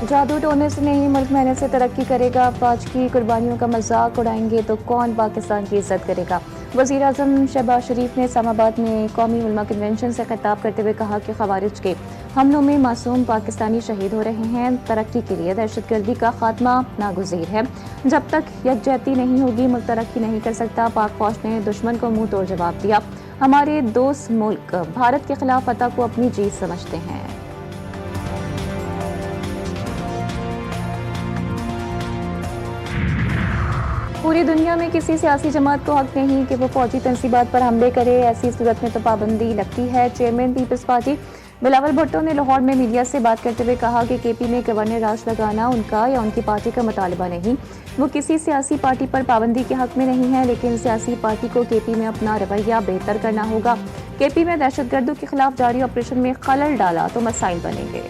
जादू टोने से नहीं, मुल्क मेहनत से तरक्की करेगा। अफवाज की कुर्बानियों का मजाक उड़ाएंगे तो कौन पाकिस्तान की इज्जत करेगा। वज़ीर आज़म शहबाज शरीफ ने इस्लामाबाद में कौमी उलमा कन्वेंशन से खिताब करते हुए कहा कि खवारिज के हमलों में मासूम पाकिस्तानी शहीद हो रहे हैं। तरक्की के लिए दहशतगर्दी का खात्मा नागुज़ीर है। जब तक यकजहती नहीं होगी, मुल्क तरक्की नहीं कर सकता। पाक फौज ने दुश्मन को मुंह तोड़ जवाब दिया। हमारे दोस्त मुल्क भारत के खिलाफ फतह को अपनी जीत समझते हैं। पूरी दुनिया में किसी सियासी जमात को हक नहीं कि वो फौजी तंसीबात पर हमले करे। ऐसी सूरत में तो पाबंदी लगती है। चेयरमैन पीपल्स पार्टी बिलावल भुट्टो ने लाहौर में मीडिया से बात करते हुए कहा कि केपी में गवर्नर राज लगाना उनका या उनकी पार्टी का मुतालबा नहीं। वो किसी सियासी पार्टी पर पाबंदी के हक में नहीं है, लेकिन सियासी पार्टी को केपी में अपना रवैया बेहतर करना होगा। केपी में दहशतगर्दों के खिलाफ जारी ऑपरेशन में खलल डाला तो मसाइल बनेंगे।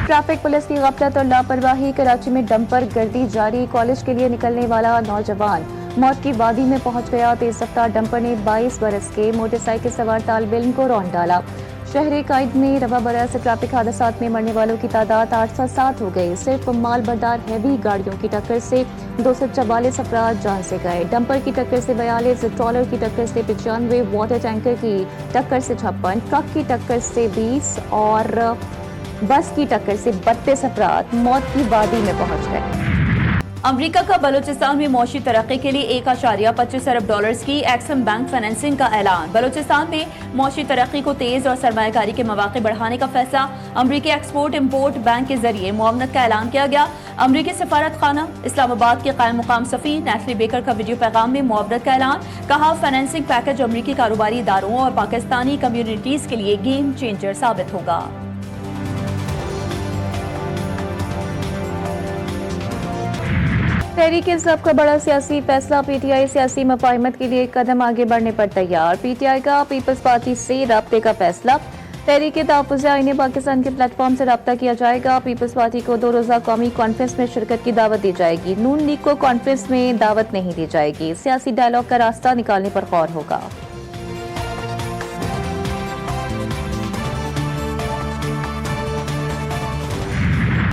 ट्रैफिक पुलिस की गफलत और लापरवाही। कराची में डंपर गर्दी जारी। कॉलेज के लिए निकलने वाला नौजवान मौत की वादी में पहुंच गया। तेज रफ्तार डंपर ने 22 बरस के मोटरसाइकिल सवार तालिब इल्म को रौंद डाला। शहर कायद में रवा बरस ट्रैफिक हादसात में मरने वालों की तादाद 807 हो गई। सिर्फ माल बरदार हैवी गाड़ियों की टक्कर से 244 अफराद जान से गए। डंपर की टक्कर से 42, ट्रॉलर की टक्कर से 95, वाटर टैंकर की टक्कर से 56, ट्रक की टक्कर से 20 और बस की टक्कर से 32 अफराद मौत की वादी में पहुंच गए। अमेरिका का बलूचिस्तान में मौशी तरक्की के लिए 1.25 अरब डॉलर्स की एक्सिम बैंक फाइनेंसिंग का ऐलान। बलूचिस्तान में मौशी तरक्की को तेज और सरमायाकारी के मौके बढ़ाने का फैसला। अमरीकी एक्सपोर्ट इम्पोर्ट बैंक के जरिए मुआवनत का ऐलान किया गया। अमरीकी सफारत खाना इस्लामाबाद के कायम मुकाम सफी नेस्ली बेकर का वीडियो पैगाम में मुआवनत का ऐलान। कहा, फाइनेंसिंग पैकेज अमरीकी कारोबारी इदारों और पाकिस्तानी कम्युनिटीज के लिए गेम चेंजर साबित होगा। तहरीक इंसाफ का बड़ा सियासी फैसला। पीटीआई सियासी मुफाहिमत के लिए एक कदम आगे बढ़ने पर तैयार। पीटीआई का पीपल्स पार्टी से राब्ते का फैसला। तहरीक तहफ़्फ़ुज़ आईन पाकिस्तान के प्लेटफॉर्म से राब्ता किया जाएगा। पीपल्स पार्टी को 2 रोज़ा कौमी कॉन्फ्रेंस में शिरकत की दावत दी जाएगी। नून लीग को कॉन्फ्रेंस में दावत नहीं दी जाएगी। सियासी डायलॉग का रास्ता निकालने पर गौर होगा।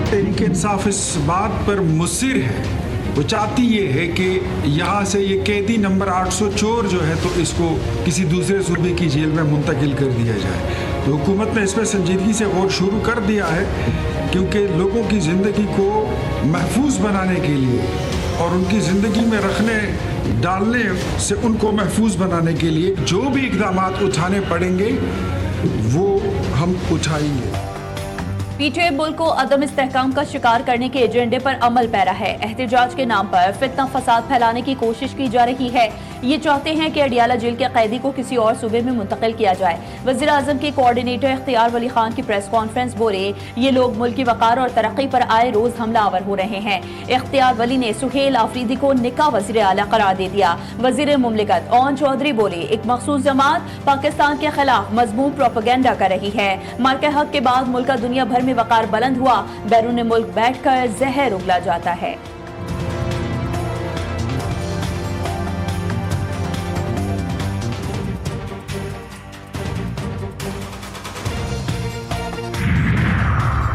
तहरीक इंसाफ इस बात पर मुसिर है, वो चाहती ये है कि यहाँ से ये कैदी नंबर 800 चोर जो है तो इसको किसी दूसरे सूबे की जेल में मुंतकिल कर दिया जाए। तो हुकूमत ने इस पर संजीदगी से गौर शुरू कर दिया है, क्योंकि लोगों की ज़िंदगी को महफूज बनाने के लिए और उनकी ज़िंदगी में रखने डालने से उनको महफूज बनाने के लिए जो भी इक़दाम उठाने पड़ेंगे वो हम उठाएंगे। पीटीआई मुल्क को अदम इस्तेहकाम का शिकार करने के एजेंडे पर अमल पैरा है। एहतजाज के नाम पर फितना फसाद फैलाने की कोशिश की जा रही है। ये चाहते हैं कि अडियाला जेल के कैदी को किसी और सूबे में मुंतकिल किया जाए। वज़ीर आज़म के कोऑर्डिनेटर इख्तियार वली खान की प्रेस कॉन्फ्रेंस बोले, ये लोग मुल्क की वकार और तरक्की पर आए रोज हमलावर हो रहे हैं। इख्तियार वली ने सुहेल आफरीदी को निका वज़ीर आला करार दे दिया। वज़ीर मुमलिकत ओन चौधरी बोले, एक मखसूस जमात पाकिस्तान के खिलाफ मजमूम प्रोपेगेंडा कर रही है। मार्के हक के बाद मुल्क का दुनिया भर में वकार बुलंद हुआ, बैरून मुल्क बैठकर जहर उगला जाता है।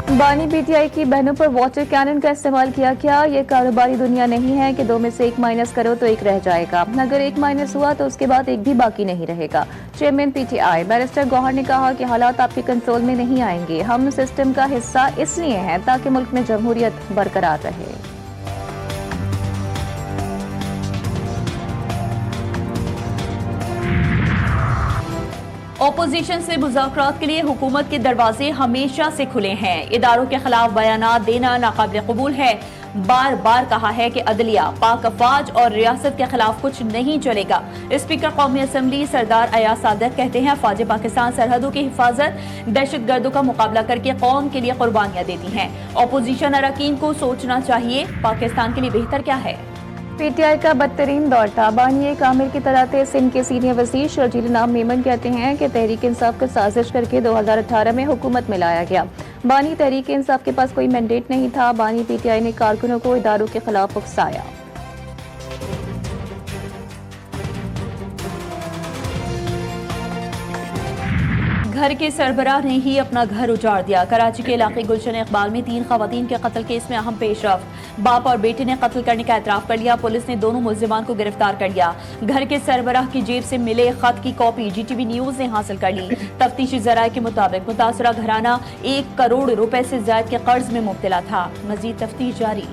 बानी पीटीआई की बहनों पर वाटर कैनन का इस्तेमाल किया क्या? ये कारोबारी दुनिया नहीं है कि 2 में से 1 माइनस करो तो 1 रह जाएगा। अगर 1 माइनस हुआ तो उसके बाद 1 भी बाकी नहीं रहेगा। चेयरमैन पीटीआई बैरिस्टर गौहर ने कहा कि हालात आपके कंट्रोल में नहीं आएंगे। हम सिस्टम का हिस्सा इसलिए हैं ताकि मुल्क में जमहूरियत बरकरार रहे। ओपोजिशन से मुज़ाकरात के लिए हुकूमत के दरवाजे हमेशा से खुले हैं। इदारों के खिलाफ बयानात देना नाकाबिल कबूल है। बार बार कहा है कि अदलिया, पाक अफवाज और रियासत के खिलाफ कुछ नहीं चलेगा। स्पीकर कौमी असम्बली सरदार अयाज सादत कहते हैं, अफवाज पाकिस्तान सरहदों की हिफाजत, दहशतगर्दों का मुकाबला करके कौम के लिए कुर्बानियां देती हैं। ओपोजिशन अरकान को सोचना चाहिए पाकिस्तान के लिए बेहतर क्या है। पीटीआई का बदतरीन दौर था। बानी कामिल की तरह थे। सिंध के सीनियर वज़ीर शर्जील नाम मेमन कहते हैं कि तहरीक इंसाफ को साजिश करके 2018 में हुकूमत में लाया गया। बानी तहरीक इंसाफ के पास कोई मैंडेट नहीं था। बानी पीटीआई ने कारकुनों को इदारों के खिलाफ उकसाया। घर के सरबराह ने ही अपना घर उजाड़ दिया। कराची के इलाके गुलशन इकबाल में 3 खवातीन के कत्ल केस में अहम पेशरफ्त। बाप और बेटे ने कत्ल करने का एतराफ कर लिया। पुलिस ने दोनों मुल्जिमान को गिरफ्तार कर लिया। घर के सरबराह की जेब से मिले खत की कॉपी GTV न्यूज ने हासिल कर ली। तफ्तीशी जराये के मुताबिक मुतासरा घराना 1 करोड़ रुपए से ज्यादा के कर्ज में मुब्तला था। मजीद तफ्तीश जारी।